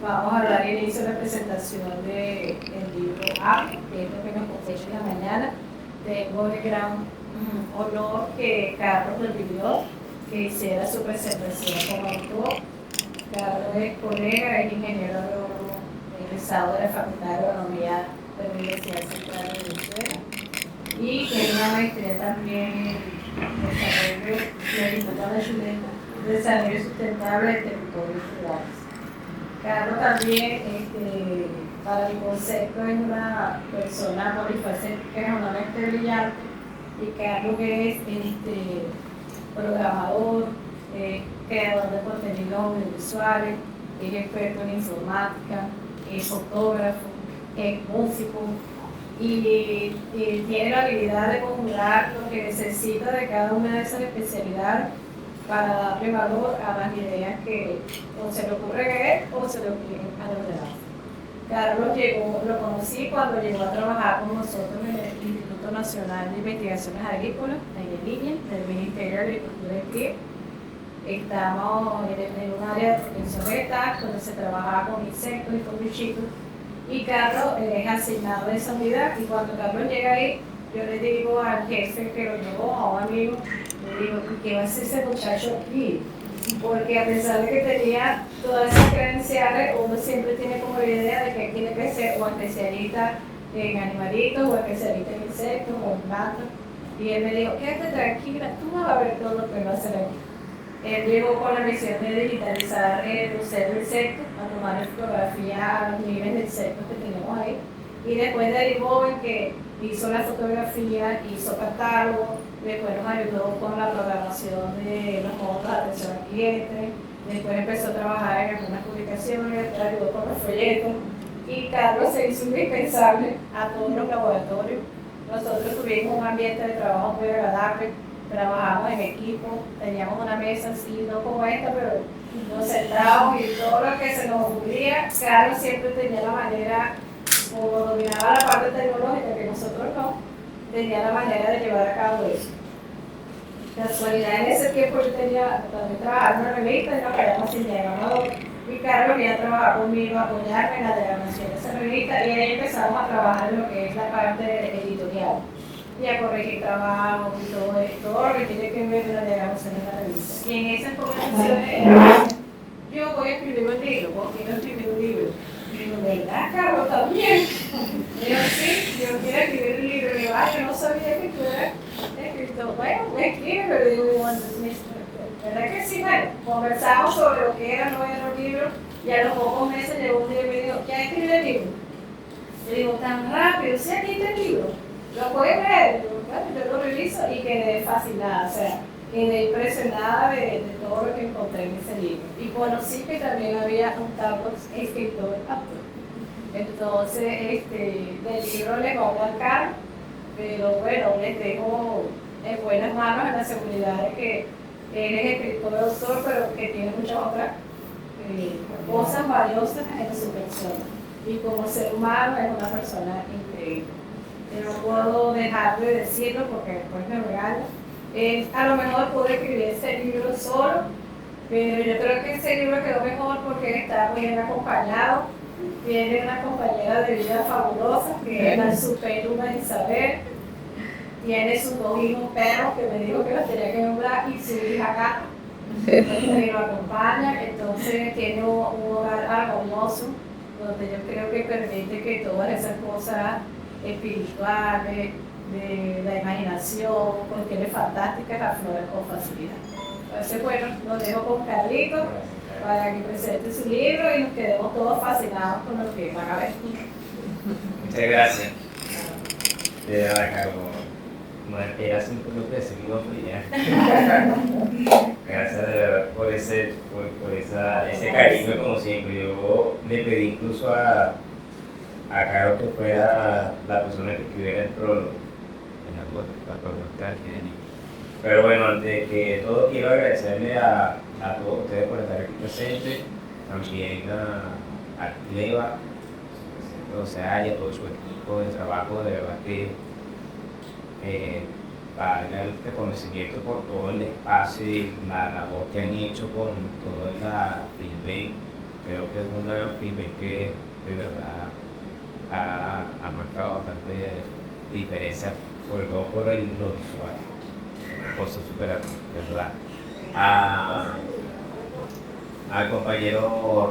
Vamos a dar inicio a la presentación del libro A, que es lo que nos compete en la mañana. Tengo el gran honor que Carlos me pidió que hiciera su presentación como autor. Carlos es colega, es ingeniero agrónomo, egresado de la Facultad de Agronomía de la Universidad Central de Venezuela y tiene una maestría también en desarrollo sustentable de territorios rurales. Carlos también, para mi concepto, es una persona polifacética, económicamente brillante, y Carlos es programador, creador de contenidos audiovisuales, es experto en informática, es fotógrafo, es músico, y tiene la habilidad de conjugar lo que necesita de cada una de esas especialidades para darle valor a las ideas que o se le ocurren a él o se le ocurren a los demás. Carlos lo conocí cuando llegó a trabajar con nosotros en el Instituto Nacional de Investigaciones Agrícolas, en el INIA, del Ministerio de Agricultura y Pesca. Estamos en un área de protección vegetal donde se trabajaba con insectos y con bichitos. Y Carlos es asignado de esa unidad, y cuando Carlos llega ahí, yo le digo al jefe que lo llevó, a un amigo, le digo, ¿qué va a hacer ese muchacho aquí? Porque a pesar de que tenía todas esas credenciales, uno siempre tiene como la idea de que tiene que ser o especialista en animalitos, o especialista en insectos, o en plantas. Y él me dijo, quédate tranquila, tú vas a ver todo lo que va a hacer aquí. Él llegó con la misión de digitalizar el museo de insectos, a tomar fotografía a los niveles de insectos que tenemos ahí. Y después derivó en que hizo la fotografía, hizo catálogo, después nos ayudó con la programación de los modos de atención al cliente, después empezó a trabajar en algunas publicaciones, ayudó con los folletos, y Carlos se hizo indispensable a todos los laboratorios. Nosotros tuvimos un ambiente de trabajo muy agradable, trabajamos en equipo, teníamos una mesa así, no como esta, pero nos sentábamos y todo lo que se nos ocurría, Carlos siempre tenía la manera, como dominaba la parte tecnológica que nosotros no, tenía la manera de llevar a cabo eso. Casualidad, en ese tiempo yo también trabajaba en una revista, nos quedamos sin llegar, y Carlos venía a trabajar conmigo, a apoyarme en la diagramación de esa revista, y ahí empezamos a trabajar en lo que es la parte editorial, y a corregir trabajos y todo lo que tiene que ver con la diagramación de la revista. Y en esas conversaciones, yo voy a escribir un libro, ¿por qué no escribir un libro? Y digo, ¿verdad, Carlos, también? Y yo, sí, yo quiero escribir un libro. Y yo, yo no sabía que tú eras escritor. Bueno, me escribe, pero digo, ¿verdad que sí? Bueno, conversamos sobre lo que era o no era un libro, y a los pocos meses llegó un día y me dijo, ¿ya escribí el libro? Yo digo, tan rápido, ¿sí aquí está el libro? ¿Lo puedes leer? Bueno, yo lo reviso y quedé fascinada, o sea, quedé impresionada de todo lo que encontré en ese libro. Y conocí que también había un Carlos escritor autor. Entonces, del libro les voy a hablar, pero bueno, les dejo en buenas manos, en la seguridad de que él es escritor autor, pero que tiene muchas otras cosas valiosas en su persona. Y como ser humano es una persona increíble. No puedo dejar de decirlo porque después me regaño. A lo mejor pude escribir ese libro solo, pero yo creo que ese libro quedó mejor porque está muy bien acompañado. Tiene una compañera de vida fabulosa que es la superhumana Isabel. Tiene sus dos hijos perros que me dijo que los tenía que nombrar, y su hija gata que lo acompaña. Entonces tiene un hogar armonioso donde yo creo que permite que todas esas cosas espirituales, de la imaginación, cuestiones fantásticas, afloran con facilidad. Entonces, bueno, nos dejo con Carlitos para que presente su libro y nos quedemos todos fascinados con lo que van a ver. Muchas gracias. Como eras un poco perseguido, gracias de verdad por ese cariño, como siempre. Yo le pedí incluso a Carlos que fuera la persona que escribiera el prólogo. Pero bueno, antes de que todo, quiero agradecerle a todos ustedes por estar aquí presentes, también a Leva, o sea, y a todo su equipo de trabajo. De verdad que valga el reconocimiento por todo el espacio y la labor que han hecho con toda la feedback creo que es una pyme que de verdad ha marcado bastante diferencia, sobre todo por el lo visual, una cosa súper verdad. A, al compañero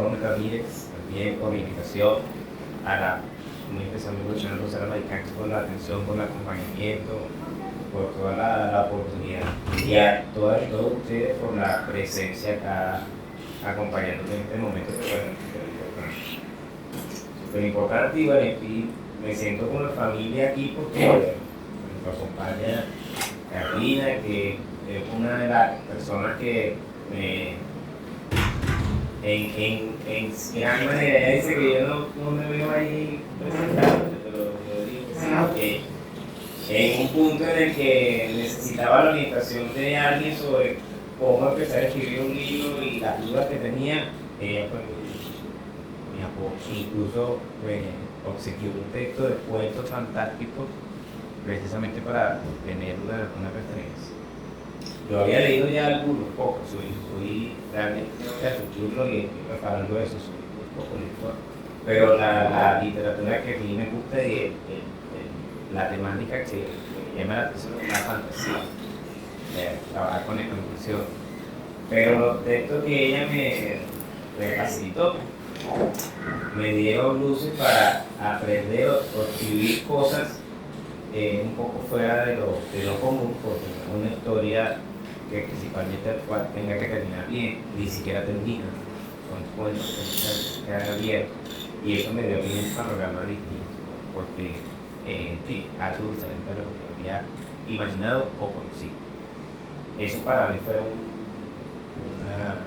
Ron Ramírez, también por la invitación, a la muy especialmente Luciano Rosero Maricán por la atención, por el acompañamiento, por toda la oportunidad. Y a todos ustedes por la presencia acá acompañándome en este momento que bueno, súper importante y bueno, y me siento con la familia aquí porque me acompaña Carolina, que es una de las personas que me en gran manera, ella dice que yo no me veo ahí presentando, pero yo digo que en un punto en el que necesitaba la orientación de alguien sobre cómo empezar a escribir un libro y las dudas que tenía, ella pues, me apoyó, incluso me obsequió un texto de cuentos fantásticos precisamente para tener una referencia. Yo había leído ya algunos pocos, soy realmente futuro y estoy preparando eso, soy un poco lector. Pero la literatura que a mí me gusta y la temática que me llama la atención es la fantasía, trabajar con esta inclusión. Pero los textos que ella me facilitó me dieron luces para aprender o escribir cosas un poco fuera de lo común, porque una historia que principalmente tenga que terminar bien, ni siquiera termina, son cuentos que quedan abiertos, y eso me dio bien un panorama distinto, porque sí, algo diferente a lo que había imaginado o conocido. Eso para mí fue una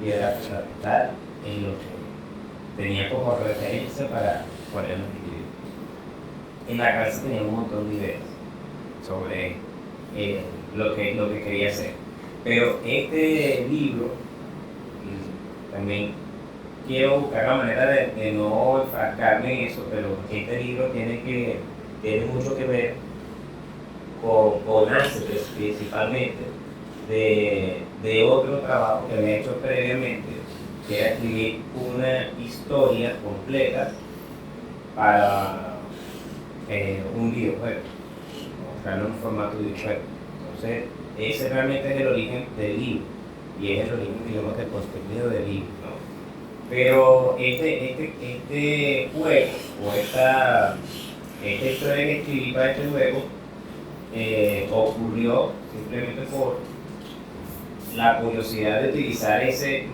piedra fundamental en lo que tenía como referencia para ponerlo en mi libro. En la cabeza tenía un montón de ideas sobre lo que quería hacer. Pero este libro, también quiero buscar la manera de no enfrascarme en eso, pero este libro tiene mucho que ver con ángeles principalmente de otro trabajo que me he hecho previamente, que era escribir una historia completa para un videojuego, mostrarlo en un formato de videojuego. Entonces, ese realmente es el origen del libro, y es el origen, digamos, del contenido del libro, ¿no? Pero este juego, o esta historia que escribí para este juego, ocurrió simplemente por la curiosidad de utilizar ese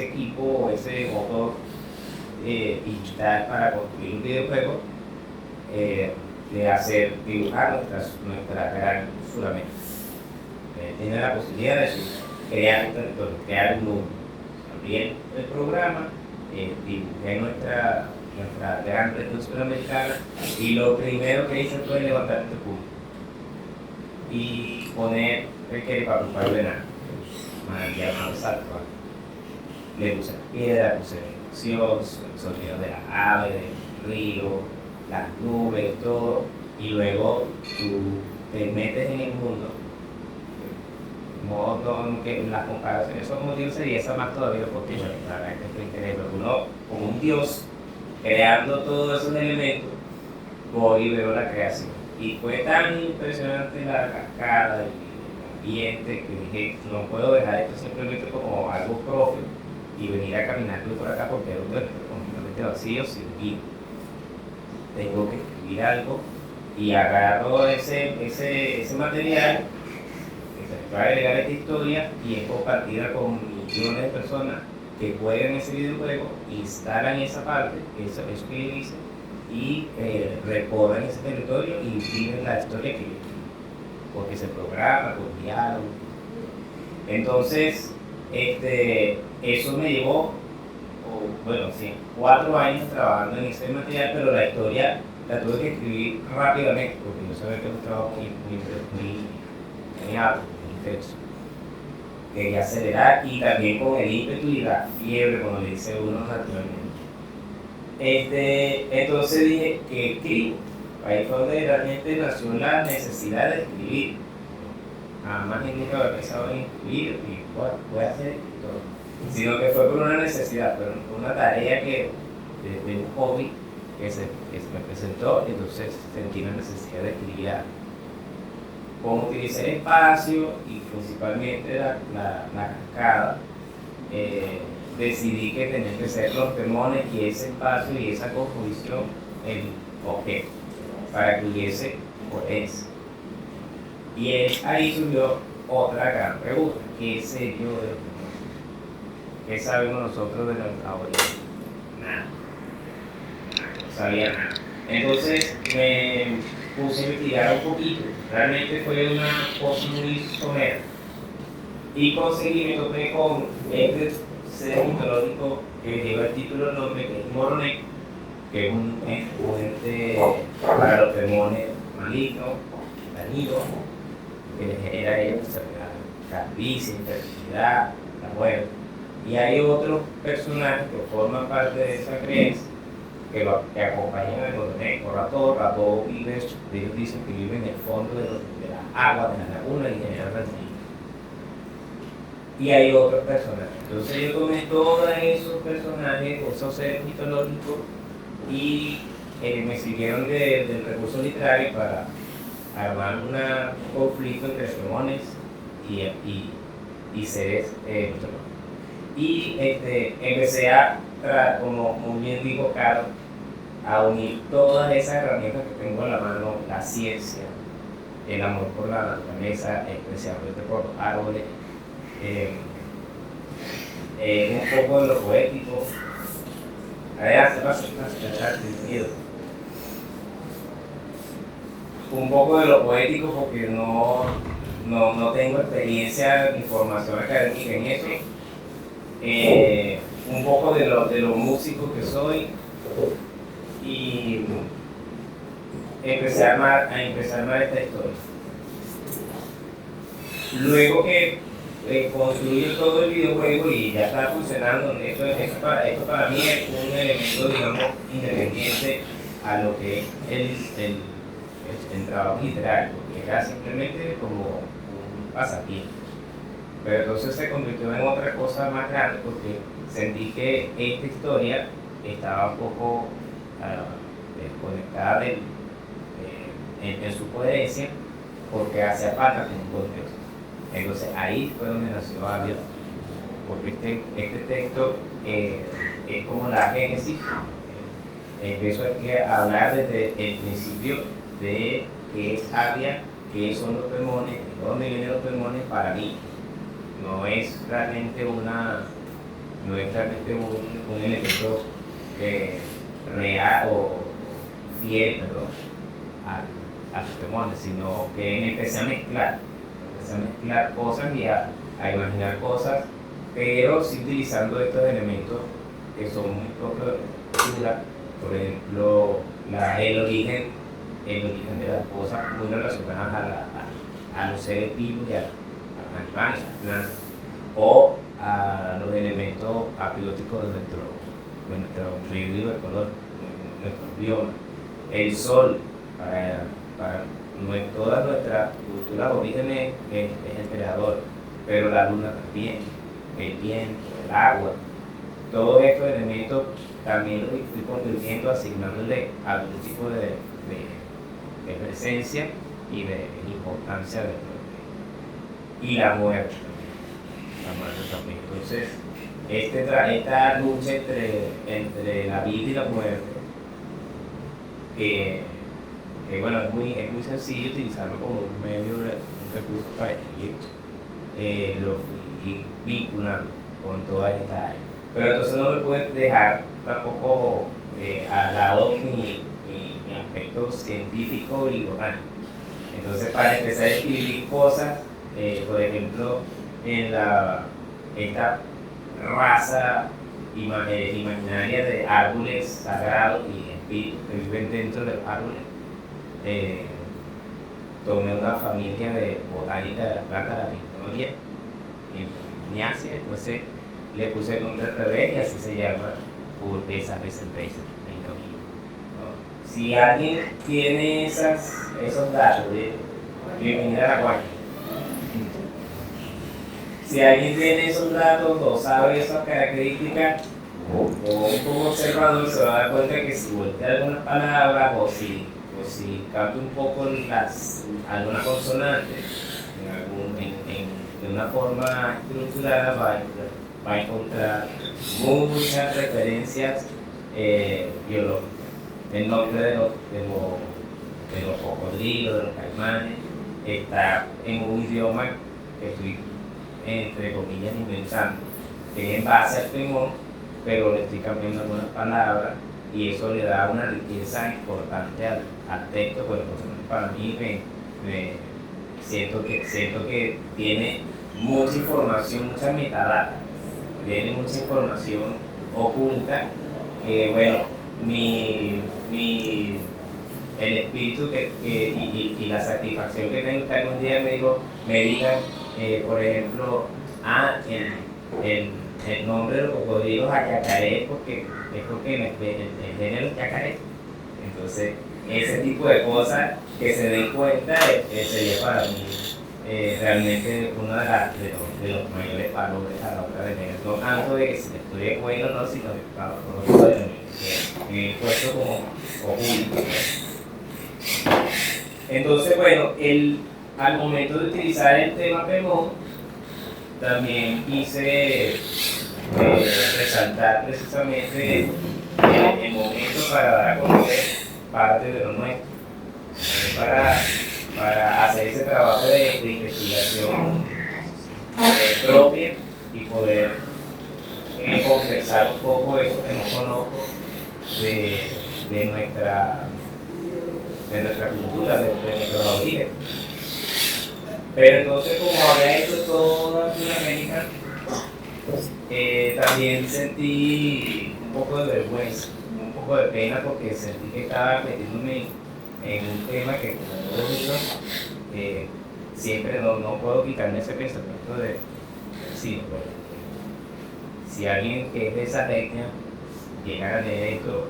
equipo o ese motor digital para construir un videojuego, de hacer dibujar nuestra gran Sudamérica. Tiene la posibilidad de crear un territorio, crear un mundo. También el programa, dibujé nuestra gran región sudamericana, y lo primero que hice fue levantar este punto y poner el para ordenar, llamado salto. Le puse piedra, puse vegetación, el sonido de las aves, del río, las nubes, todo, y luego tú te metes en el mundo. No, que las comparaciones son como dioses, y esa más todavía, porque la verdad es que interés, pero uno, como un dios, creando todos esos elementos, voy y veo la creación. Y fue tan impresionante la cascada y el ambiente que dije, no puedo dejar esto simplemente como algo propio y venir a caminar por acá, porque es un lugar completamente vacío, sin vida. Tengo que escribir algo, y agarro ese material que se va a agregar a esta historia, y es compartida con millones de personas que juegan ese videojuego, instalan esa parte, eso que yo hice, y recorren ese territorio y viven la historia que yo escribí, porque se programa con diálogo. Entonces, eso me llevó, bueno, sí, 4 años trabajando en ese material, pero la historia la tuve que escribir rápidamente, porque yo sabía que era un trabajo muy alto, muy intenso. Quería acelerar, y también con el ímpetu y la fiebre, como le dice uno naturalmente. Entonces dije que escribo. Ahí fue donde realmente nació la necesidad de escribir. Jamás nunca había pensado en escribir, y bueno, voy a hacer escritor. sino que fue por una necesidad, fue una tarea de un hobby que se me presentó, y entonces sentí la necesidad de escribir algo. Como utilicé el espacio y principalmente la cascada, decidí que tenían que ser los temones y ese espacio y esa composición el objeto, para que hubiese coherencia. Y ahí surgió otra gran pregunta: ¿qué sé yo de los temones? ¿Qué sabemos nosotros de nuestra origen? Nada. No sabía nada. Entonces me puse a investigar un poquito. Realmente fue una cosa muy somera. Y me topé con este ser mitológico que lleva el título del nombre, que es Moronek, que es un ente para los demonios malignos, dañinos, que les genera a ellos calvicie, infertilidad, la muerte. Y hay otros personajes que forman parte de esa creencia que acompañan al Moronek o Rató vive, ellos dicen que vive en el fondo de las aguas, de las lagunas y generan daño. Y hay otros personajes. Entonces yo tomé todos esos personajes, esos seres mitológicos, y me sirvieron del recurso literario para armar un conflicto entre demones y seres mitológicos. Y empecé como muy bien dijo Carlos, a unir todas esas herramientas que tengo en la mano: la ciencia, el amor por la naturaleza, especialmente por los árboles, un poco de lo poético. Adelante, un poco de lo poético, porque no tengo experiencia ni formación académica en eso. Un poco de lo músico que soy, y empecé a armar esta historia. Luego que construyo todo el videojuego y ya está funcionando, esto para mí es un elemento, digamos, independiente a lo que es el trabajo literario, porque era simplemente como un pasatiempo. Pero entonces se convirtió en otra cosa más grande, porque sentí que esta historia estaba un poco desconectada en su coherencia, porque hacía falta de un contexto. Entonces ahí fue donde nació Avia, porque este texto es como la génesis. Empiezo a hablar desde el principio de qué es Avia, qué son los demones, de dónde vienen los demones para mí. No es realmente un elemento real o fiel, a sus demones, sino que empecé a mezclar cosas y a imaginar cosas, pero sí utilizando estos elementos que son muy propios de la cultura. Por ejemplo, el origen de las cosas muy relacionadas a los seres vivos y a los animales, plantas, o a los elementos abióticos de nuestro medio de color, nuestro bioma. El sol, para toda nuestra cultura orígenes es el creador, pero la luna también, el viento, el agua, todos estos elementos también los estoy convirtiendo, asignándole algún tipo de presencia y de importancia y la muerte también. Entonces, esta lucha entre la vida y la muerte, que bueno, es muy sencillo utilizarlo como un medio de un recurso para escribir, lo fui vinculando con toda esta área. Pero entonces no me pueden dejar tampoco al lado mi aspecto científico y botánico. Entonces, para empezar a escribir cosas, por ejemplo, esta raza imaginaria de árboles sagrados y espíritus que viven dentro de los árboles, tomé una familia de botánica de la planta de la victoria en Niacia, entonces le puse el nombre al revés y así se llama Urbesa Presentation. ¿No? Si alguien tiene esos datos, bienvenida a la guardia. si alguien tiene esos datos o sabe esas características, o un poco observador se va a dar cuenta que si voltea algunas palabras o si cambia un poco algunas consonantes de una forma estructurada, va a encontrar muchas referencias biológicas. El nombre de los cocodrilos, de los caimanes, está en un idioma que estoy, entre comillas, inventando, que es en base al temor, pero le estoy cambiando algunas palabras y eso le da una riqueza importante al texto, pues para mí siento que tiene mucha información, mucha metadata, tiene mucha información oculta que, bueno, el espíritu y la satisfacción que tengo que algún día me digan, por ejemplo, el nombre de los cocodrilos Yacaré es porque el género es Yacaré. Entonces, ese tipo de cosas que se den cuenta sería para mí realmente uno de los mayores valores a la hora de leer. No tanto de que si el estudio es bueno o no, sino que he puesto como oculto. Entonces, bueno, al momento de utilizar el tema Pemón, también quise resaltar precisamente el momento para dar a conocer parte de lo nuestro, para hacer ese trabajo de investigación propia y poder conversar un poco eso que no conozco de nuestra cultura, de nuestros orígenes. Pero entonces, como había hecho toda Sudamérica, también sentí un poco de vergüenza, un poco de pena, porque sentí que estaba metiéndome en un tema que, como todos digo, siempre no puedo quitarme ese pensamiento de sí, pues, si alguien que es de esa etnia llegara a leer esto,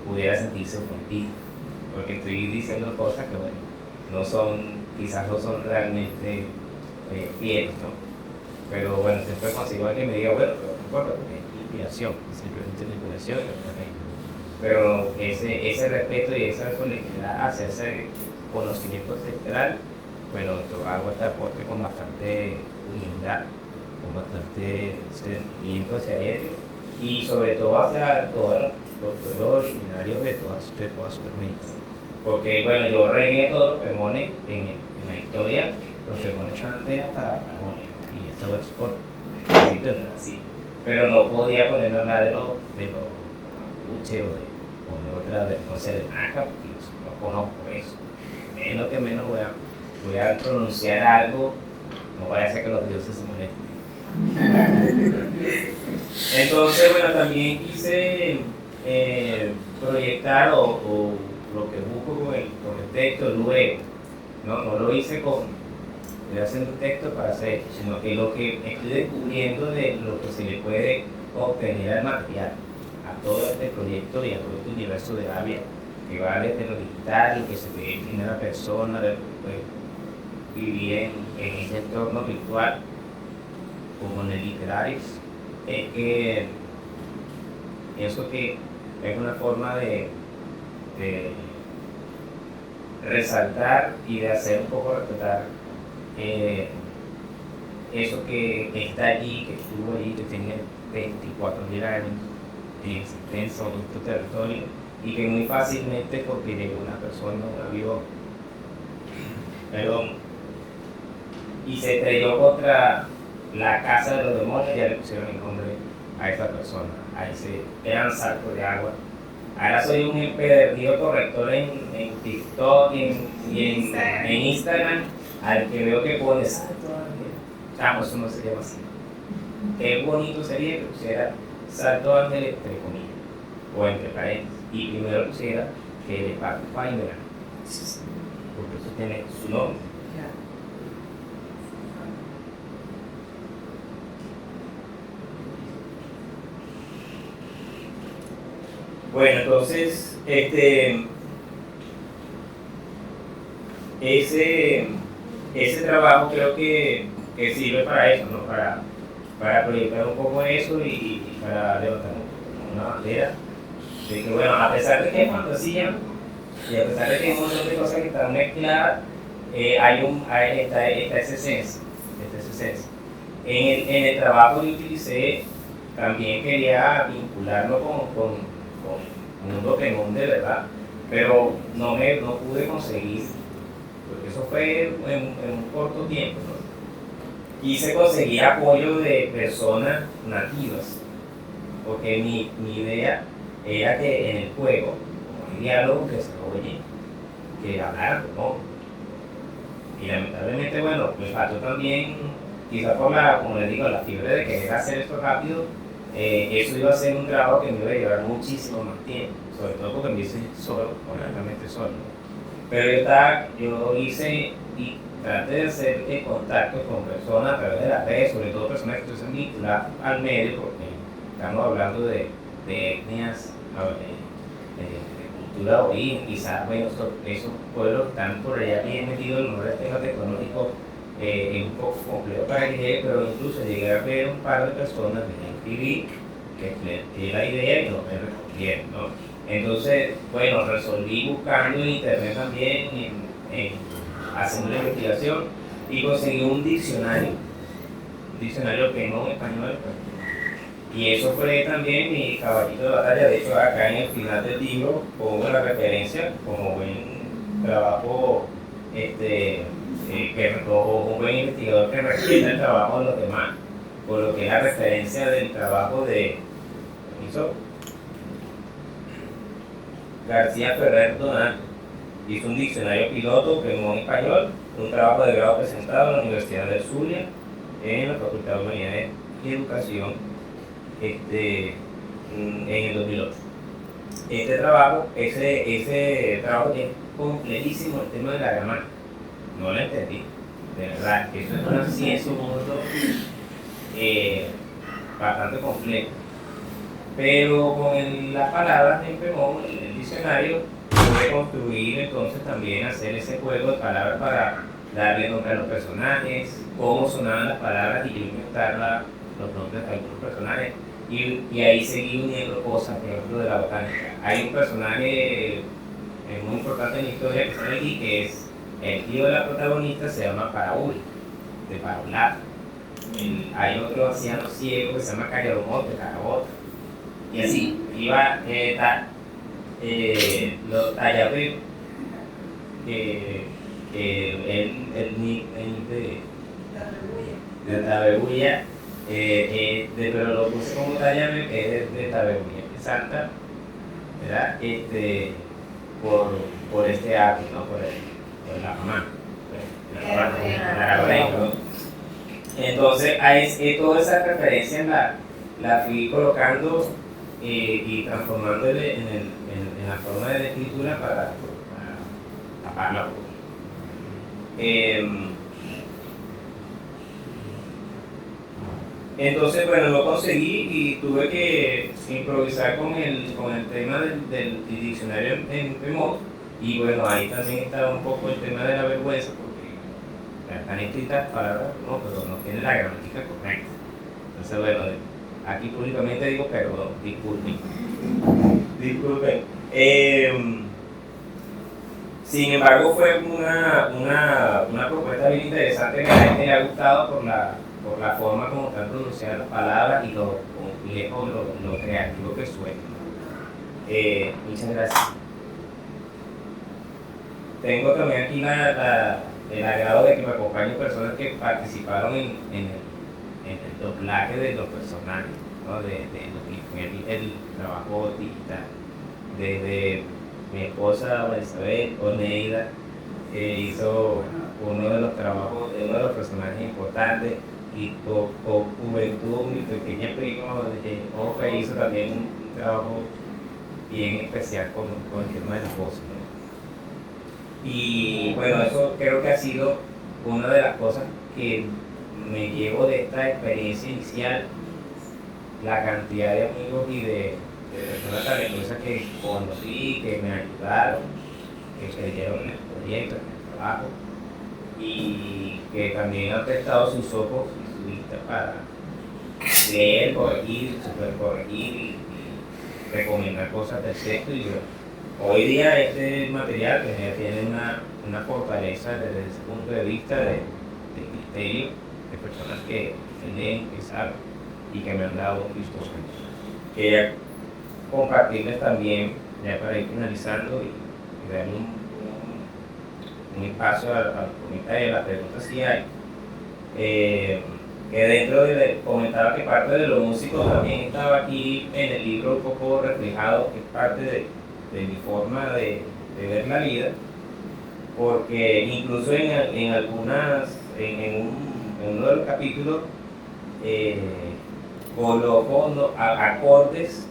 pudiera sentirse ofendido, porque estoy diciendo cosas que, bueno, quizás no son realmente fieles, ¿no? Pero bueno, siempre consigo alguien que me diga, bueno, pero no importa, porque es inspiración, simplemente la inspiración. Pero ese respeto y esa conectividad hacia ese conocimiento ancestral, bueno, yo hago este aporte con bastante humildad, con bastante sentimiento hacia él y sobre todo hacia todos los pueblos originarios de todas Sudamérica. Porque, bueno, yo regué todos los Pemones en la historia, los Pemones antes hasta Pemones, y esto es por así. Pero no podía ponerme a hablar de los Uche o de otra, no sé, de Naca, porque no conozco eso. Menos que menos voy a pronunciar algo, no vaya a ser que los dioses se molesten. Entonces, bueno, también quise proyectar o lo que busco con el texto luego, no lo hice haciendo un texto para hacer, sino que lo que estoy descubriendo de lo que se le puede obtener al material, a todo este proyecto y a todo este universo de Avia, que va desde lo digital, que se ve en primera persona, de vivir en ese entorno virtual, como en el literario, es que eso que es una forma de resaltar y de hacer un poco respetar eso que está allí, que estuvo allí, que tiene 24.000 años en existencia en este territorio y que muy fácilmente, porque llegó una persona, un avión, y se estrelló contra la casa de los demonios, ya le pusieron el nombre a esa persona, a ese gran salto de agua. Ahora soy un empedernido corrector en TikTok y en Instagram, al que veo que pone salto ángel. Chamo, eso no se llama así. Qué bonito sería que pusiera salto ángel entre comillas, o entre paréntesis, y primero pusiera que le pague Paimera, porque eso tiene su nombre. Bueno, entonces, ese trabajo creo que que sirve para eso, ¿no? Para proyectar un poco eso y para levantar una bandera de que, bueno, a pesar de que es fantasía y a pesar de que hay un montón de cosas que están mezcladas, está esa esencia. En el trabajo que utilicé, también quería vincularlo con Mundo Pokémon de verdad, pero no pude conseguir, porque eso fue en un corto tiempo, ¿no? Quise conseguir apoyo de personas nativas, porque mi idea era que en el juego, como hay diálogo que se oye, que hablar, ¿no? Y lamentablemente, bueno, me faltó también, quizás por como les digo, la fiebre de querer hacer esto rápido, eso iba a ser un trabajo que me iba a llevar muchísimo más tiempo, sobre todo porque me hice solo, honestamente solo. Pero yo hice y traté de hacer contacto con personas a través de las redes, sobre todo personas que estuviesen vinculadas al medio, porque estamos hablando de etnias, de cultura de origen, quizás bueno, esos pueblos están por allá bien metidos en los temas tecnológicos, es un poco complejo para que llegue, pero incluso llegué a ver un par de personas de MTV que la idea y no me respondieron, ¿no? Entonces, bueno, resolví buscando en internet también, haciendo la investigación, y conseguí un diccionario Pokémon español, y eso fue también mi caballito de batalla. De hecho, acá en el final del libro pongo la referencia como buen trabajo, o un buen investigador que respeta el trabajo de los demás, por lo que es la referencia del trabajo de García Ferrer Donat. Hizo un diccionario piloto Pokémon español, un trabajo de grado presentado en la Universidad del Zulia, en la Facultad de Humanidades y Educación, en el 2008. Ese trabajo es complejísimo, el tema de la gramática. No lo entendí, de verdad. Eso es una ciencia, un mundo bastante complejo. Pero con las palabras en Pokémon, el diccionario, pude construir entonces también hacer ese juego de palabras para darle nombre a los personajes, cómo sonaban las palabras y yo inventar los nombres de algunos personajes. Y ahí seguí uniendo cosas, por ejemplo, de la botánica. Hay un personaje muy importante en la historia que sale aquí, que es el tío de la protagonista, se llama Paraúl, de Parolar. Hay otro anciano ciego que se llama Callaromote, Carabota. Y así, iba los Tallapé, el nickname de Tabebuya, pero lo puse como Tallapé, que es de Tabebuya, que salta, ¿verdad? Por este arte, ¿no? Por la mamá, ¿no? Entonces, toda esa referencia la fui colocando y transformándole en la forma de la escritura para taparla. Entonces, bueno, lo conseguí y tuve que improvisar con el tema del diccionario en Pokémon. Y bueno, ahí también estaba un poco el tema de la vergüenza, porque están escritas palabras, no, pero no tienen la gramática correcta. Entonces, bueno, aquí públicamente digo perdón, disculpen. Sin embargo, fue una propuesta bien interesante que a la gente le ha gustado por la forma como están pronunciadas las palabras y lo complejo, lo creativo que suena. Muchas gracias. Tengo también aquí el agrado de que me acompañen personas que participaron en el doblaje de los personajes, ¿no? de el trabajo digital. Desde mi esposa Isabel Oneida, que hizo uno de los trabajos de uno de los personajes importantes, y con Juventud, mi pequeña prima Ofe, hizo también un trabajo bien especial con el tema de la voz, ¿no? Y bueno, eso creo que ha sido una de las cosas que me llevo de esta experiencia inicial, la cantidad de amigos y de personas talentosas que conocí, que me ayudaron, que creyeron en el proyecto, en el trabajo. y que también han prestado sus ojos y su vista para leer, corregir, supercorregir y recomendar cosas del texto. Y bueno, hoy día este material pues, ya tiene una fortaleza desde ese punto de vista de criterio de personas que leen, que saben y que me han dado vistos. Quería compartirles también, ya para ir finalizando y dar un espacio al comentario, a las preguntas si hay. Que dentro comentaba que parte de lo músico también estaba aquí en el libro un poco reflejado, que es parte de mi forma de ver la vida, porque incluso en uno de los capítulos coloco acordes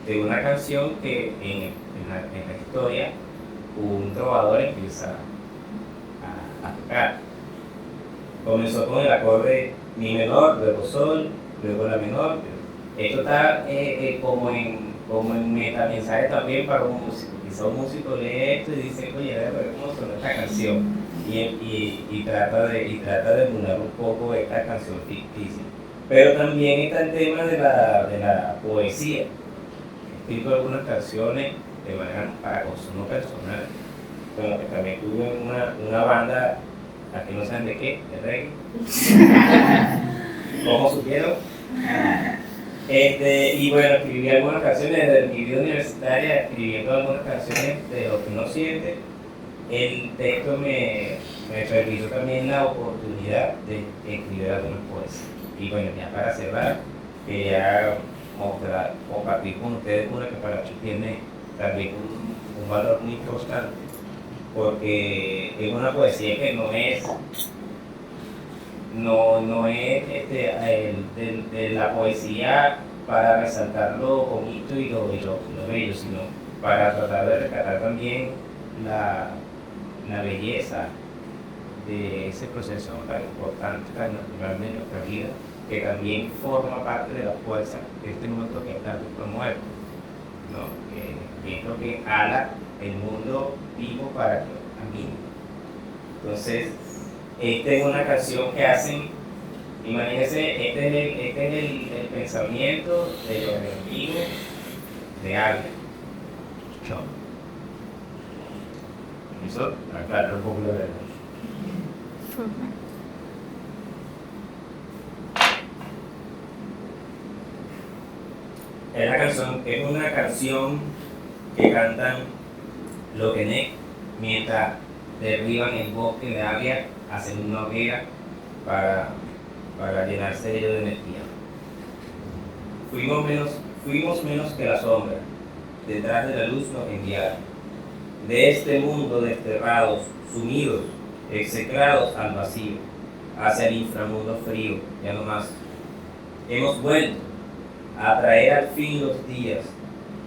de una canción que en la historia un trovador empieza a tocar. Comenzó con el acorde mi menor, luego sol, luego la menor. Esto está como en metamensaje también para un músico. Quizá un músico lee esto y dice, oye, a ver cómo suena esta canción. Y trata de emular un poco esta canción ficticia. Pero también está el tema de la poesía. He escrito algunas canciones de manera para consumo personal. Como que también tuve una banda, aquí no saben de qué, de reggae. ¿Cómo supieron? Y bueno, escribí algunas canciones desde mi vida universitaria, escribiendo algunas canciones de lo que uno siente. El texto me permitió también la oportunidad de escribir algunas poesías. Y bueno, ya para cerrar, quería compartir con ustedes una que para mí tiene también un valor muy constante, porque es una poesía que no es de la poesía para resaltar lo bonito y lo bello, sino para tratar de rescatar también la belleza de ese proceso tan importante, tan natural de nuestra vida, que también forma parte de la fuerza de este mundo que tanto promueve, ¿no? Que es lo que ala el mundo vivo para que camine. Entonces, esta es una canción que hacen, imagínense, este es el pensamiento de los enemigos de alguien. Eso, acá un poco de verdad. Es una canción que cantan los K'neh mientras derriban el bosque de Avia, hacen una hoguera para llenarse de ello de energía. Fuimos menos que la sombra, detrás de la luz nos enviaron. De este mundo desterrados, sumidos, execrados al vacío, hacia el inframundo frío, ya no más. Hemos vuelto a traer al fin los días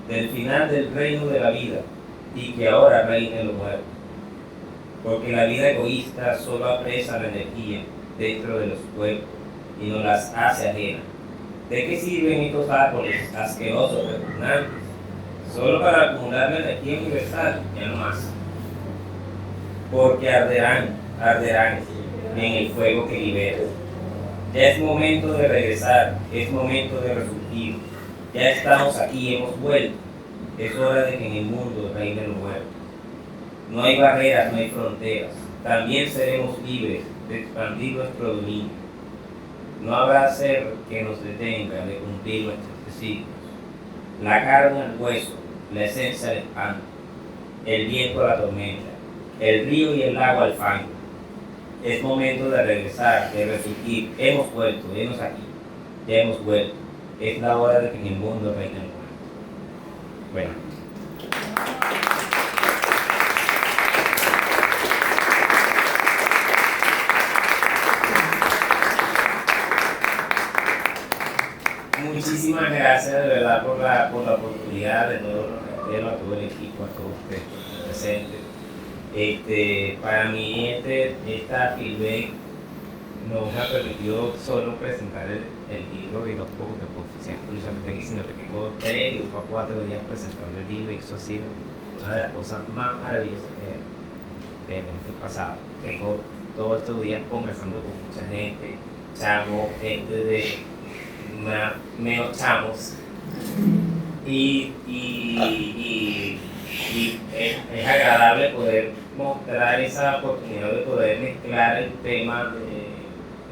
del final del reino de la vida y que ahora reine lo muerto. Porque la vida egoísta solo apresa la energía dentro de los cuerpos y nos las hace ajenas. ¿De qué sirven estos árboles asquerosos, repugnantes? Solo para acumular la energía universal, ya no más. Porque arderán en el fuego que libera. Ya es momento de regresar, es momento de resurgir. Ya estamos aquí, hemos vuelto. Es hora de que en el mundo reine lo muerto. No hay barreras, no hay fronteras. También seremos libres de expandir nuestro dominio. No habrá ser que nos detenga de cumplir nuestros designios. La carne al hueso, la esencia del pan, el viento a la tormenta, el río y el agua al fango. Es momento de regresar, de resurgir. Hemos vuelto, hemos aquí, ya hemos vuelto. Es la hora de que en el mundo reine el muerto. Bueno. Muchísimas gracias de verdad por la oportunidad de todos los reiteros, a todo el equipo, a todos ustedes presentes. Para mí esta feedback no me ha permitido solo presentar el libro y los pocos que puedo precisamente aquí, sino que tengo 3 o 4 días presentando el libro y eso ha sido una de las cosas más maravillosas que he pasado. Tengo todos estos días conversando con mucha gente, chamos, gente de menos chamos, y es agradable poder mostrar esa oportunidad de poder mezclar el tema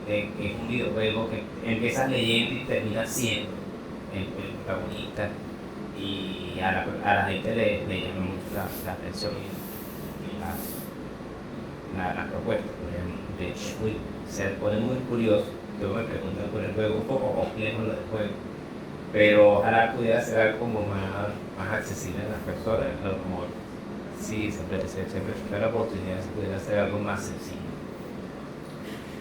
de que es un videojuego que empiezas leyendo y terminas siendo el protagonista, y a la gente le llama mucho la atención y la propuesta. Se pone muy curioso. Yo me pregunto por el juego, un poco complejo lo del juego, pero ojalá pudiera ser algo como más accesible a las personas. A lo mejor sí, siempre está la oportunidad de pudiera hacer algo más sencillo.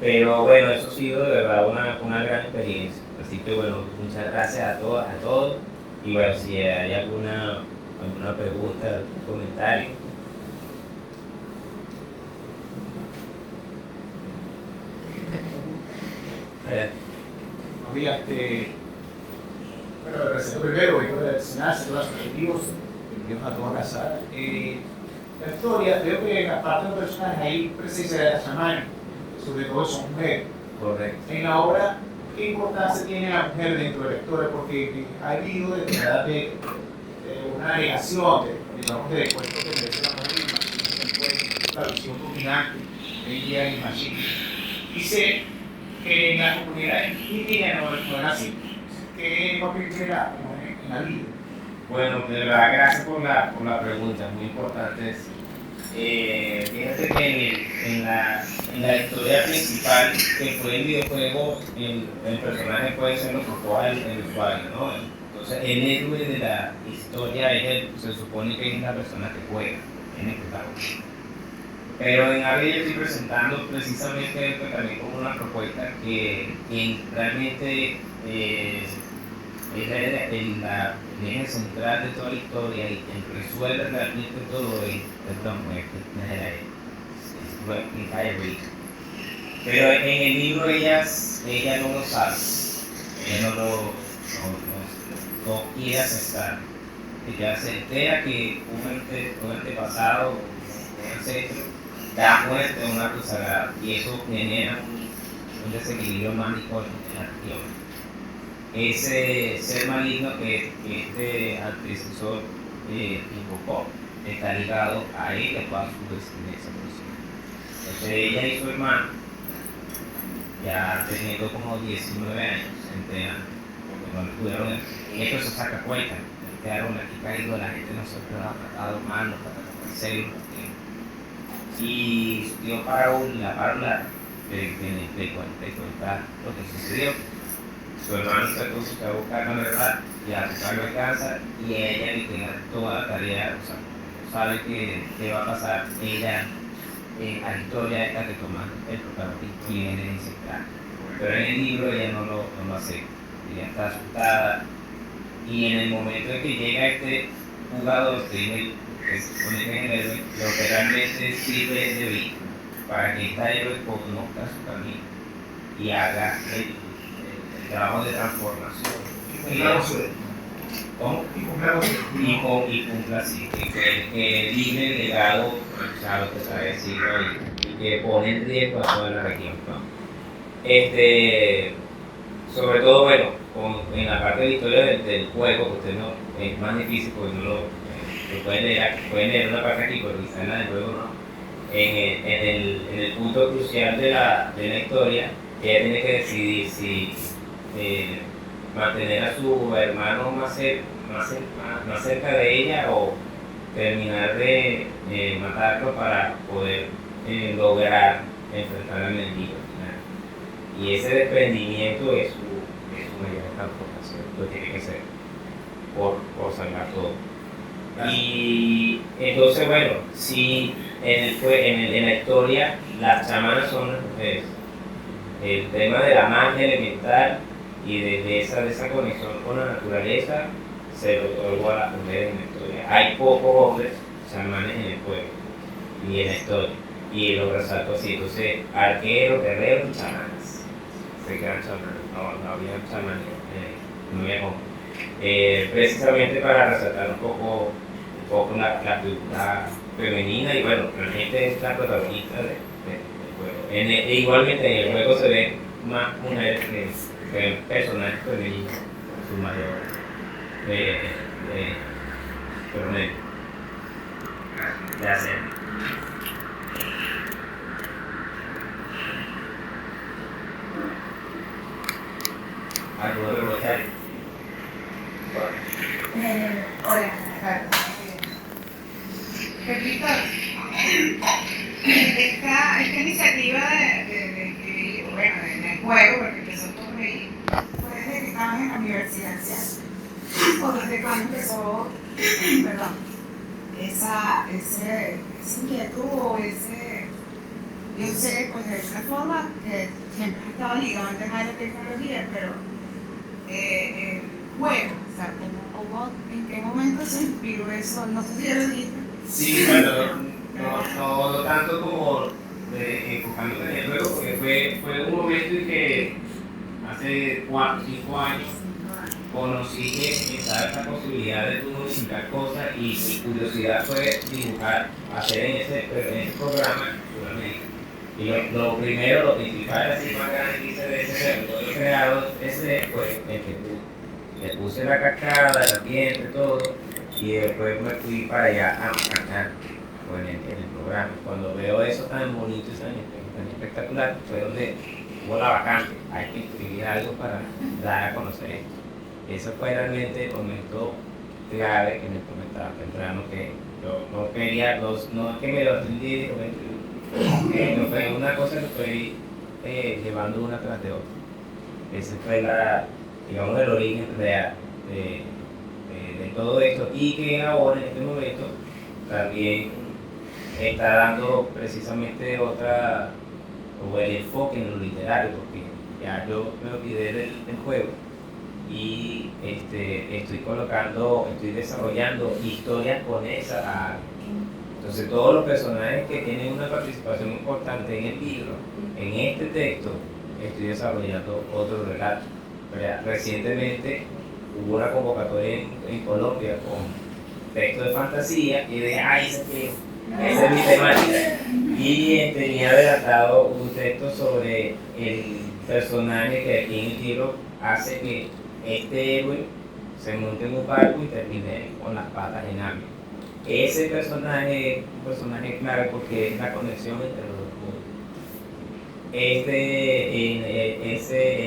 Pero bueno, eso ha sido de verdad una gran experiencia. Así que bueno, muchas gracias a todos. Y bueno, si hay alguna pregunta, algún comentario. Buenos días. Bueno, gracias primero, y todo el Senado, todos los objetivos, bienvenidos a toda casa. La historia, creo que en la parte de los personajes hay presencia de la chamana, sobre todo son mujeres. Correcto. En la obra, ¿qué importancia tiene la mujer dentro de la historia? Porque ha habido de una negación, digamos, de cuento que merece la mujer y la visión dominante de ella en Machine. Dice que en la comunidad indígena no es así. ¿Qué papel tiene la mujer en la vida? Bueno, de verdad, gracias por la pregunta, muy importante eso. Fíjate que en la historia principal, que fue el videojuego, el personaje puede ser lo que coja el usuario, ¿no? Entonces, el héroe de la historia se supone que es la persona que juega, en este caso. Pero en Ave yo estoy presentando precisamente esto también como una propuesta que realmente es la eje central de toda la historia, y quien resuelve realmente todo es pero en el libro ella no lo sabe, ella no quiere aceptar. Ella se entera que un antepasado, un ancestro, da muerte a una cruz sagrada, y eso genera un desequilibrio mágico en la región. Ese ser maligno que este antecesor invocó está ligado a ella para su descendencia. Entonces ella y su hermano, ya teniendo como 19 años, se enteran, porque no le pudieron, y esto se saca cuenta, quedaron aquí caídos, la gente no se ha tratado mal, no trataron en serio. Y su tío Paraúl, la Parula, le cuenta lo que sucedió. Su hermano se puso a buscar la verdad, y a buscarlo alcanza, y ella le queda toda la tarea, o sea, no sabe qué va a pasar. Ella, a la historia, es la que toma el protagonismo y viene a incitar. Pero en el libro ella no lo hace, ella está asustada, y en el momento en que llega este jugador, que se supone que es el héroe, lo que realmente sirve de víctima para que esta héroe conozca su camino y haga el trabajo de transformación. ¿Cómo? Y cumpla así, que libre el legado, lo que sabe decirlo, y que pone en riesgo a toda la región, ¿no? Sobre todo, bueno, en la parte de la historia del juego, que usted no, es más difícil porque no lo pueden leer una parte aquí, pero quizá en la del juego no. En el punto crucial de la historia, ella tiene que decidir si mantener a su hermano más cerca de ella, o terminar de matarlo para poder lograr enfrentar al enemigo final. Y ese desprendimiento es su mayor transformación, lo tiene que ser por salvar todo. Y entonces, bueno, si en la historia las chamanas son las mujeres, el tema de la magia elemental y de esa conexión con la naturaleza se lo otorgó a las mujeres en la historia. Hay pocos hombres chamanes en el juego y en la historia, y lo resalto así. Entonces, arqueros, guerreros y chamanes. Se quedan chamanes, no había chamanes, no había hombres. Precisamente para resaltar un poco la figura femenina, y bueno, realmente es la protagonista del juego. Igualmente en el juego se ve más mujeres que personajes femeninos, su mayor promedio. Gracias. ¿Algo de comentario? Hola, Pepito, esta iniciativa de escribir, bueno, en el juego, porque empezó por ahí, fue desde que estábamos en la universidad, ¿cierto? O desde cuando empezó, perdón, esa inquietud o yo sé, pues de esa forma que siempre ha estado ligado al tema de la tecnología, pero el juego, o sea, ¿en qué momento se inspiró eso? No sé si ya lo dijiste. Sí, bueno, no tanto como enfocándome en el juego, porque fue un momento en que hace 4 o 5 años conocí que estaba esa posibilidad de tú modificar cosas y mi curiosidad fue dibujar, hacer en ese programa Sudamérica. Y lo primero, lo principal, así más grande que hice de ese servidor creado, ese fue el que le puse la cascada, el ambiente, todo, y después me fui para allá a cantar en el programa. Cuando veo eso tan bonito y tan espectacular, fue donde hubo la vacante, hay que escribir algo para dar a conocer esto. Eso fue realmente el momento clave que me comentaba temprano, que yo no quería, no es que me lo atendí y no fue una cosa que estoy llevando una tras de otra. Ese fue digamos, el origen real de todo esto, y que ahora en este momento también está dando precisamente o el enfoque en lo literario, porque ya yo me olvidé del juego y estoy desarrollando historias con esa. Entonces todos los personajes que tienen una participación importante en el libro, en este texto, estoy desarrollando otro relato. Recientemente hubo una convocatoria en Colombia con texto de fantasía y de esa es mi temática. Y tenía adelantado un texto sobre el personaje que aquí en el libro hace que este héroe se monte en un barco y termine con las patas en agua. Ese personaje es un personaje clave porque es la conexión entre los dos mundos. En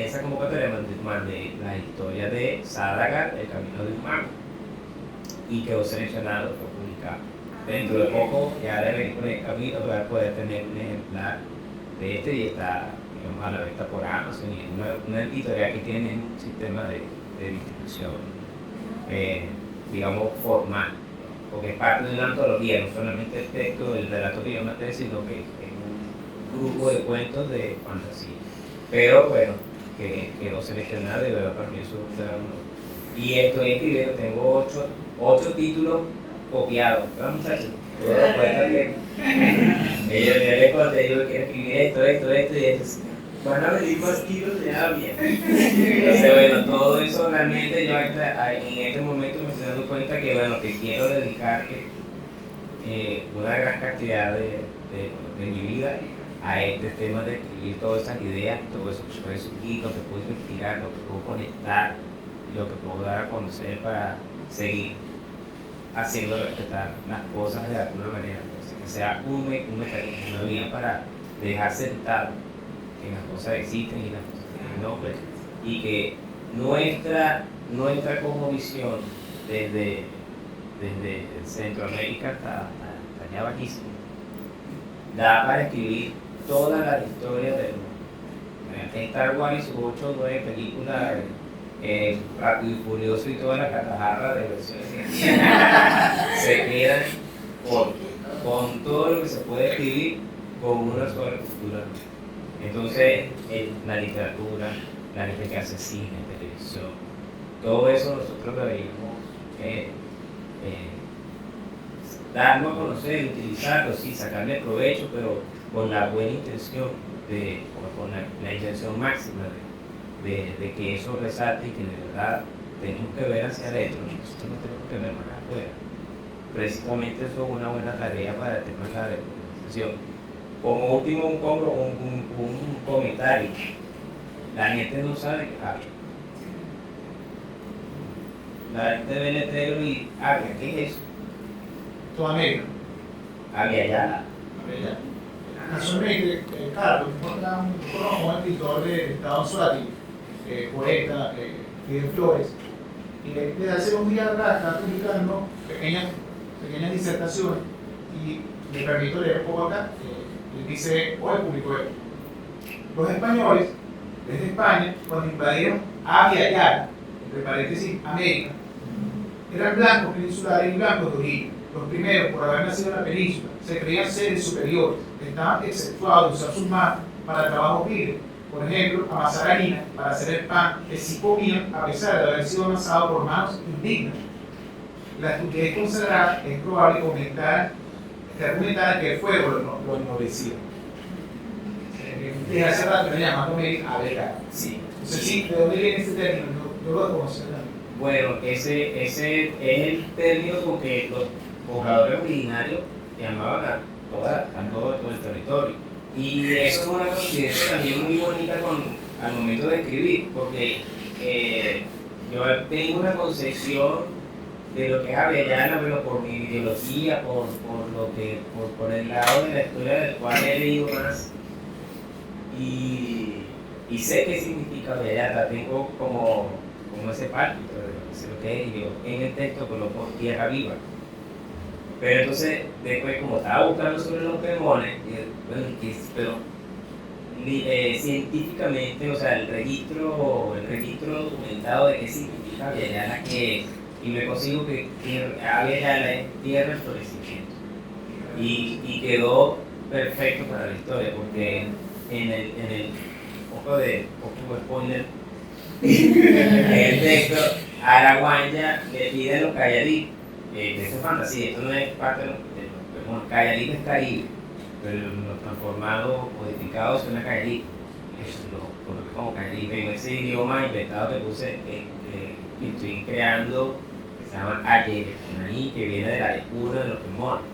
esa convocatoria mandé la historia de Sadagar, El Camino de un Mago, y quedó seleccionado, fue publicado. Dentro de poco ya debe ir por el camino para poder tener un ejemplar de este, y está, digamos, a la venta por Amazon, y una editorial que tiene un sistema de distribución, digamos, formal, porque es parte de una antología, no solamente el texto del relato que yo maté, sino que es un grupo de cuentos de fantasía. Pero bueno, que quedó seleccionado y veo también su honor. Y estoy escribiendo, tengo 8 títulos copiados, ¿verdad, muchachos? Ellos le conté, yo quiero escribir esto, y ellos van a venir más tiros de bien. Entonces, bueno, todo eso realmente yo en este momento me estoy dando cuenta que, bueno, que quiero dedicar una gran cantidad de mi vida a este tema de escribir todas esas ideas, todo eso que puedo surgir, lo que puedo investigar, lo que puedo conectar, lo que puedo dar a conocer para seguir haciendo respetar las cosas de alguna manera, pues, que sea un mecanismo, una vía para dejar sentado que las cosas existen y las cosas tienen nombre, y que nuestra cosmovisión desde Centroamérica hasta allá bajísimo da para escribir todas las historias del mundo. Star Wars y sus 8 o 9 películas, Rápido y Furioso y toda la catajarra de versiones que se quedan con todo lo que se puede escribir con una sola cultura. Entonces, la literatura, la gente que hace cine, televisión, todo eso nosotros deberíamos darlo a conocer, utilizarlo, sí, sacarle provecho, pero con la buena intención, con la intención máxima de que eso resalte y que de verdad tenemos que ver hacia adentro, nosotros no tenemos que ver más afuera. Precisamente eso es una buena tarea para el tema de la decolonización. como último un comentario. La gente no sabe que habla. La gente ve letrero y habla. ¿Qué es eso? Toda América. Habla allá. Casualmente, claro, conozco un escritor de Estado Suárez, poeta, Fidel Flores, y desde hace unos días atrás está publicando pequeñas disertaciones, y me permito leer un poco acá. Él dice, hoy publicó esto: los españoles, desde España, cuando invadieron Abya Yala, entre paréntesis, América, eran blancos peninsulares y blancos de origen. Los primeros, por haber nacido en la península, se creían seres superiores, estaban exceptuados de usar sus manos para trabajos libres, por ejemplo, amasar harina para hacer el pan que sí comían a pesar de haber sido amasado por manos indignas. La estupidez consagrada es probable que argumentara que el fuego lo ennoblecía. Desde hace rato me llamándome a ver. Sí. Entonces, sí, ¿de dónde viene este término? Yo lo desconocía también. Bueno, ese es el término con que los pobladores originarios llamaban a todo el territorio. Y eso es una coincidencia también muy bonita al momento de escribir, porque yo tengo una concepción de lo que es Abya, pero por mi ideología, por el lado de la historia del cual he leído más. Y sé qué significa Abya, tengo como ese pálpito de lo que es, y yo en el texto coloco tierra viva. Pero entonces, después, como estaba buscando sobre los Pemones, pero científicamente, o sea, el registro documentado de qué significa Abya, y me consigo que Abya es tierra de florecimiento. Y quedó perfecto para la historia, porque en el poco spoiler, en el texto, a la guanya le piden los Cayalí. Eso es fantasía, esto no es parte de los Cayalí es Caribe, pero los transformados, modificados suena Cayalí. Eso lo coloqué como Cayalí, en ese idioma inventado que puse, que estoy creando, que se llama Ayerinaní, que viene de la lectura de los Pemones.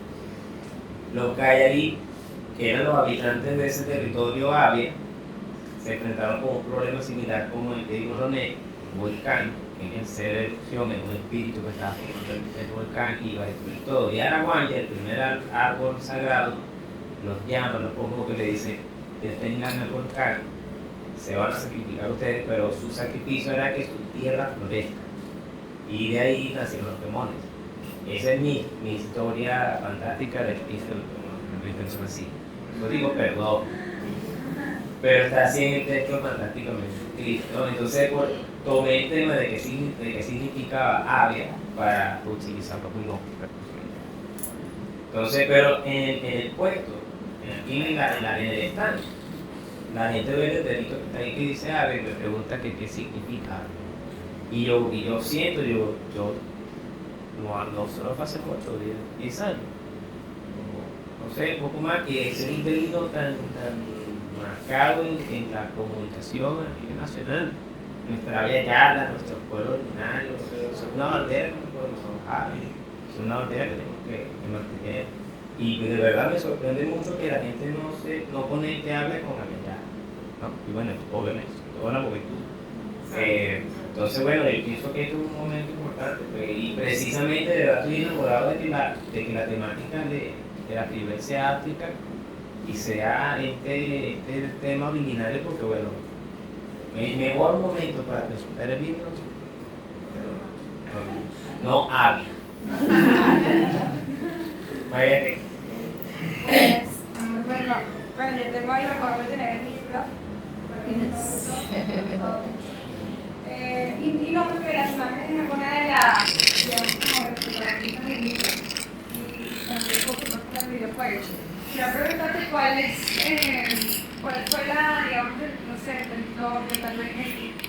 Los Cayalí, que eran los habitantes de ese territorio Abya, se enfrentaron con un problema similar como el que dijo René, un volcán, en el ser de erupción, en un espíritu que estaba formando el volcán y iba a destruir todo. Y Araguanya, el primer árbol sagrado, los llama, los pongo que le dice, detengan el volcán, se van a sacrificar ustedes, pero su sacrificio era que su tierra florezca. Y de ahí nacieron los Pemones. Esa es mi historia fantástica del inicio de los Pemones, no intención así. Yo digo perdón, pero está así en el texto fantásticamente escrito. Entonces tomé el tema de qué significaba Abya para utilizarlo muy lógico. Entonces, pero en el puesto, aquí en el stand, la gente ve el letrerito que está ahí que dice Abya y me pregunta qué significa. Y yo siento, no solo hace 8 días, 10 años, no sé, un poco más, que ese es un delito tan marcado en la comunicación a nivel nacional. Nuestra Abya, nuestros pueblos originarios, son una bandera que no podemos trabajar, son una bandera que tenemos que mantener. Y de verdad me sorprende mucho que la gente no conecte Abya con Abya, ¿no? Y bueno, obviamente, toda la juventud. Entonces, bueno, yo pienso que esto es un momento importante, pues, y precisamente de verdad estoy enamorado de que la temática de la fibra sea África y sea este tema originario, porque bueno, mejor momento para presentar el libro, pero no Abya. Pues, bueno, yo tengo ahí recuerdo de tener el libro. Y no, porque las imágenes me pone de digamos, como representativas del libro. Y también, por supuesto, el videojuego. Quiero preguntarte cuál fue la, digamos, no sé, el territorio, tal vez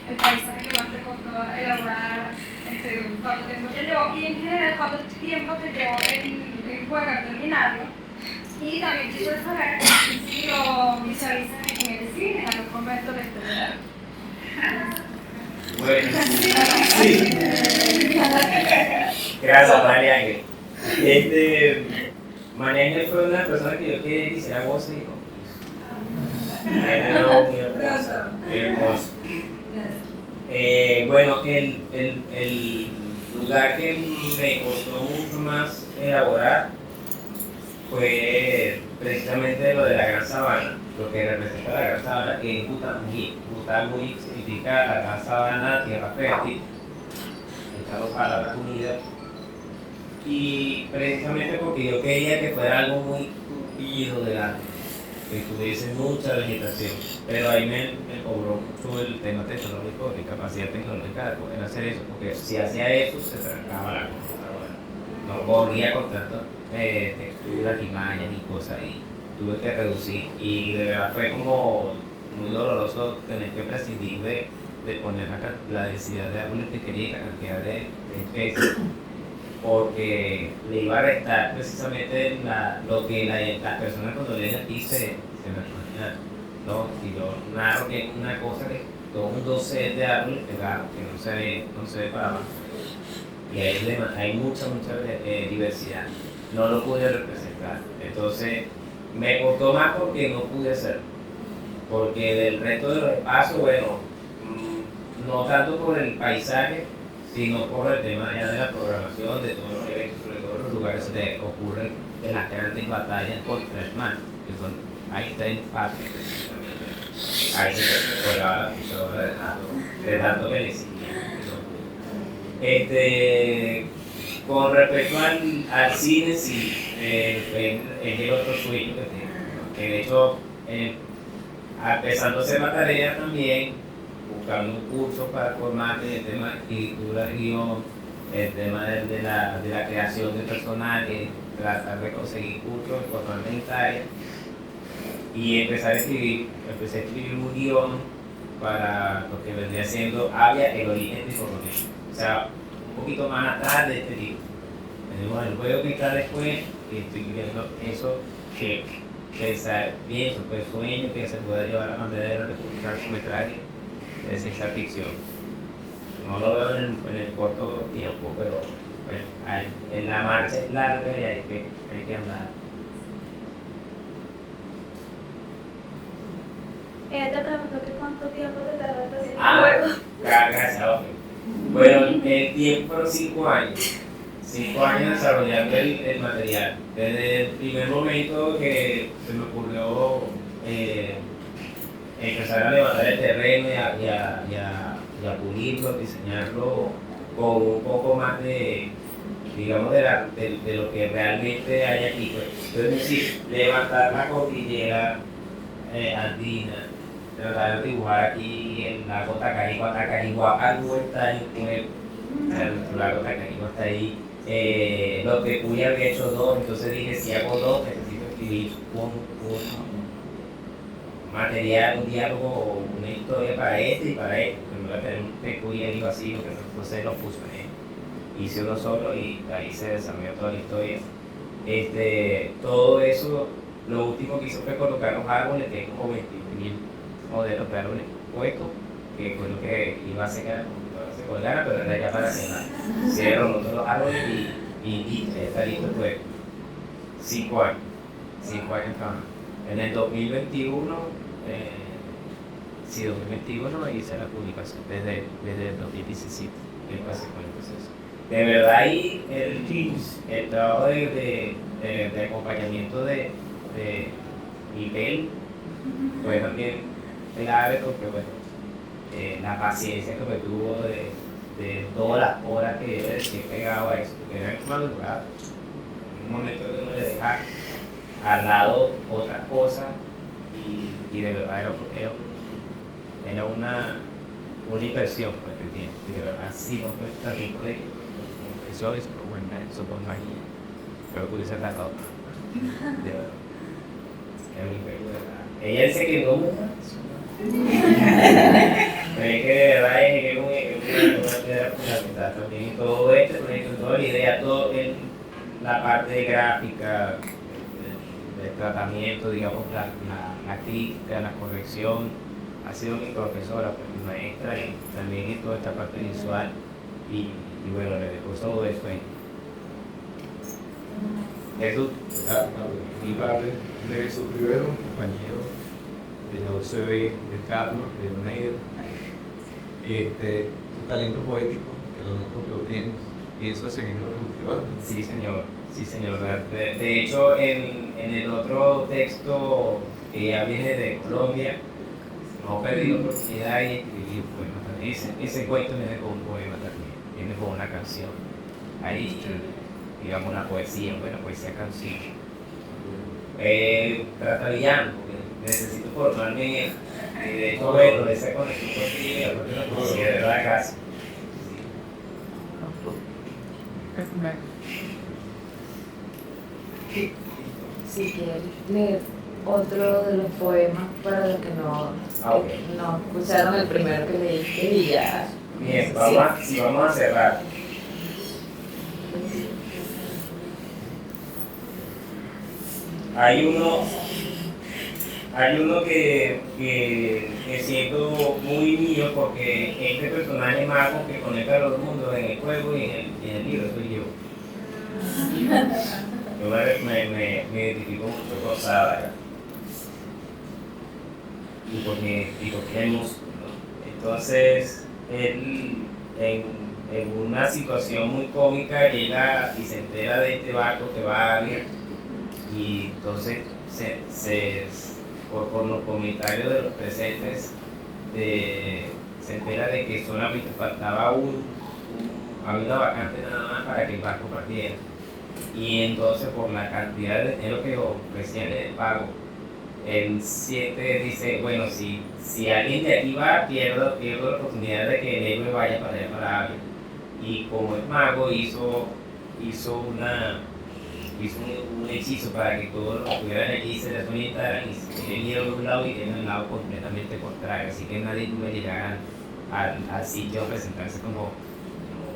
el paisaje que más te costó elaborar, cuánto tiempo te llevó y en general cuánto tiempo te llevó el juego a terminarlo. Y también quisiera saber si lo visualizan en el cine, en algún momento de este. Bueno, sí. Gracias, María Ángel. María Ángel fue una persona que yo quería que hiciera voces y el lugar que me costó mucho más elaborar fue precisamente lo de la Gran Sabana, lo que representa la Gran Sabana, que es Butamuí. Butamuí significa la Gran Sabana, tierra fértil, estas dos palabras unidas. Y precisamente porque yo quería que fuera algo muy tupido de arte, que tuviese mucha vegetación, pero ahí me cobró mucho el tema tecnológico, de capacidad tecnológica de poder hacer eso, porque si hacía eso se trancaba la computadora, no corría con tantas texturas y mallas y cosas, y tuve que reducir, y de verdad fue como muy doloroso tener que prescindir de poner la densidad de árboles que quería y la cantidad de especies, porque le iba a restar precisamente lo que las personas cuando leen aquí se imaginan, ¿no? Si yo narro que es una cosa que todo un doce de árboles pegados, que no se ve para abajo, y hay mucha diversidad, no lo pude representar, entonces me costó más porque no pude hacerlo, porque del resto de los espacios, bueno, no tanto por el paisaje, sino por el tema ya de la programación, de todos los eventos, sobre todo los lugares donde ocurren las grandes batallas contra el mal, que son, ahí está en parte, ahí se colgaba la pistola de tanto que le exigían. Con respecto al cine, sí, es el otro sueño que tengo, que de hecho, empezando a hacer la tarea también, buscando un curso para formarte en el tema de escritura, guión, el tema de la creación de personajes, tratar de conseguir cursos, formarme en esta área y empecé a escribir un guión para lo que vendría siendo Avia, el origen de Coronel. O sea, un poquito más atrás de este libro. Tenemos el juego que está después y estoy viendo eso que pensar bien, pues sueño que se pueda llevar a la bandera de la República Cortometraje de ciencia ficción. No lo veo en el corto tiempo, pero bueno, en la marcha es larga y hay que andar. Te pregunto que cuánto tiempo te tardaste haciendo el juego. Gracias, ok. Bueno, el tiempo fueron 5 años. 5 años desarrollando el material. Desde el primer momento que se me ocurrió empezar a levantar el terreno y a pulirlo, diseñarlo con un poco más de, digamos, de lo que realmente hay aquí. Pues. Entonces, sí, levantar la cordillera andina, tratar de dibujar aquí el lago Tacaigua no está en el lago Tacaigua está ahí. Lo que pude haber hecho 2, entonces dije, si hago 2, necesito escribir un material, un diálogo o una historia para este y para este, porque no voy a tener un peculiar y vacío que no se lo puso hice uno solo y ahí se desarrolló toda la historia. Todo eso, lo último que hizo fue colocar los árboles, que hay como 21.000 modelos de árboles huecos, que fue lo que iba a secar, se colgara, pero era ya para cenar. Cierro todos los árboles y está listo, pues 5 años trabajando. En el 2021, 2021 hice la publicación desde el 2017, que pasé con el proceso. De verdad ahí el trabajo de acompañamiento de Miguel fue también clave porque bueno, la paciencia que me tuvo de todas las horas que he pegado a eso, porque era madrugada, en un momento que uno le deja al lado otras cosas y de verdad era una inversión pues, que tiene, de verdad sí no fue terrible, eso es bueno, supongo ahí, pero que hubiese tratado, de verdad, ella se quedó pero es que de verdad es una piedra fundamental también todo este proyecto, toda la idea, toda la parte gráfica, el tratamiento, digamos, la crítica, la corrección, ha sido mi profesora, pues, mi maestra, y también en toda esta parte visual, y bueno, le dejo todo eso ahí. Jesús. Mi padre de su primero compañero, yo soy de Carlos, de Doneiro, un talento poético, porque vos piensas en el cultivar. Sí, señor. Sí, señor. De hecho, en el otro texto que ya viene de Colombia, no perdí la oportunidad y escribí un poema también. Ese cuento viene con un poema también, viene con una canción. Ahí, digamos, una poesía, bueno, poesía canción. Tratando, porque necesito formarme en eso. Y de hecho, bueno, esa conexión contigo, aparte de la poesía de la casa. Si quieres leer otro de los poemas para los que no escucharon el primero que leíste y ya. Bien, vamos a cerrar. Hay uno que siento muy mío porque este personaje mago que conecta a los mundos en el juego y en el libro soy yo. Yo me identifico mucho con Sada y porque es músico, ¿no? Entonces él en una situación muy cómica llega y se entera de este barco que va a abrir y entonces por los comentarios de los presentes se entera de que solamente faltaba había una vacante nada más para que el barco partiera. Y entonces por la cantidad de dinero que ofrecían en el pago, el 7 dice, bueno, si alguien de aquí va, pierdo la oportunidad de que el héroe vaya para allá para alguien. Y como es mago, hizo un hechizo para que todos los que estuvieran allí se desorientaran y se vinieron de un lado y en el lado completamente contrario, así que nadie pudo llegar al sitio a presentarse como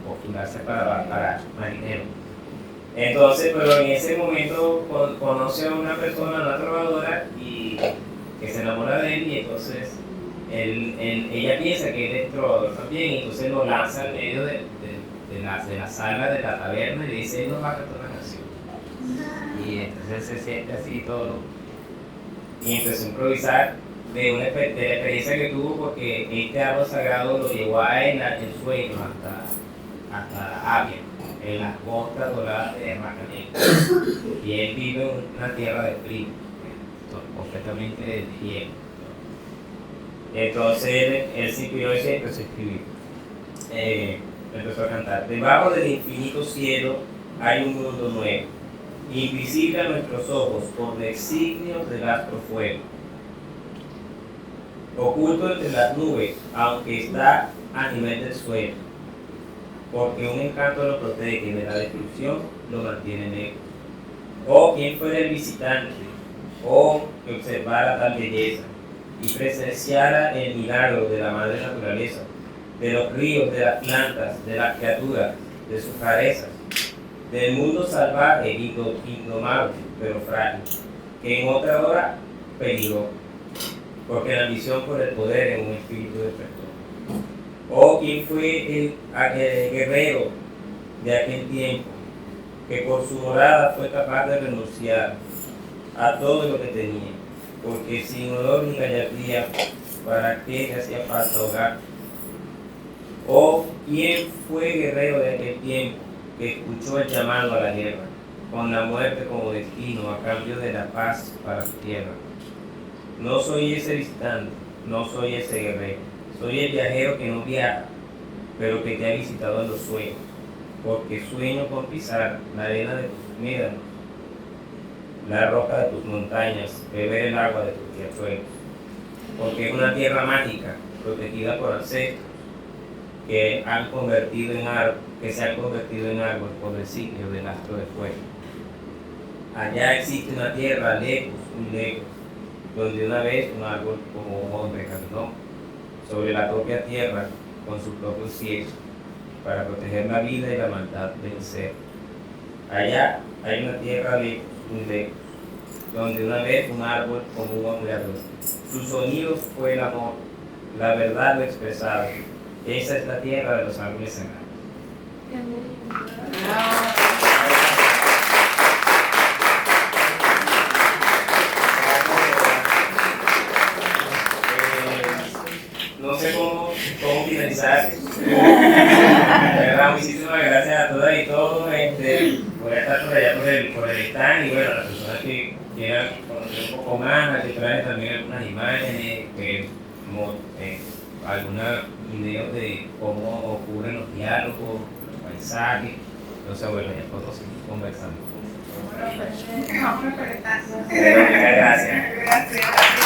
postularse para marinero. Entonces, pero en ese momento conoce a una persona, una trovadora, y que se enamora de él, y entonces ella piensa que él es trovador también, y entonces lo lanza al medio de la sala de la taberna y le dice, él nos va a cantar una canción. Y entonces se siente así todo, y empezó a improvisar de la experiencia que tuvo, porque este árbol sagrado lo llevó a él en sueños hasta Avia, en las costas doradas de Macanel. Y él vive en una tierra de frío, completamente de hielo. Entonces él se inspiró y se empezó a escribir. Empezó a cantar. Debajo del infinito cielo hay un mundo nuevo, invisible a nuestros ojos por designios del astro fuego. Oculto entre las nubes, aunque está a nivel del suelo, porque un encanto lo protege y de la destrucción lo mantiene lejos. Oh, quien fuera el visitante, oh, que observara tal belleza y presenciara el milagro de la madre naturaleza, de los ríos, de las plantas, de las criaturas, de sus rarezas, del mundo salvaje, indomable, pero frágil, que en otra hora peligró, porque la ambición por el poder en un espíritu despertó. Oh, ¿quién fue el guerrero de aquel tiempo que por su morada fue capaz de renunciar a todo lo que tenía? Porque sin honor ni gallardía, ¿para qué le hacía falta hogar? Oh, ¿quién fue guerrero de aquel tiempo que escuchó el llamado a la guerra, con la muerte como destino a cambio de la paz para su tierra? No soy ese visitante, no soy ese guerrero. Soy el viajero que no viaja, pero que te ha visitado en los sueños, porque sueño con pisar la arena de tus médanos, la roca de tus montañas, beber el agua de tus riachuelos, porque es una tierra mágica, protegida por ancestros, que se han convertido en árbol por el signo del astro de fuego. Allá existe una tierra lejos, muy lejos, donde una vez un árbol como un hombre caminó sobre la propia tierra con su propio cielo, para proteger la vida y la maldad del ser. Allá hay una tierra lejos, muy lejos, donde una vez un árbol como un hombre habló. Sus sonidos fue el amor, la verdad lo expresaba. Esa es la tierra de los árboles sagrados. No sé cómo finalizar. De verdad, muchísimas gracias a todas y todos. Voy a estar por allá por el stand y bueno, las personas que quieran conocer un poco más, aquí traen también algunas imágenes, como algunos videos de cómo ocurren los diálogos, los paisajes. Entonces, bueno, ya nosotros seguimos conversando. Vamos a conectar. Muchas gracias. Gracias.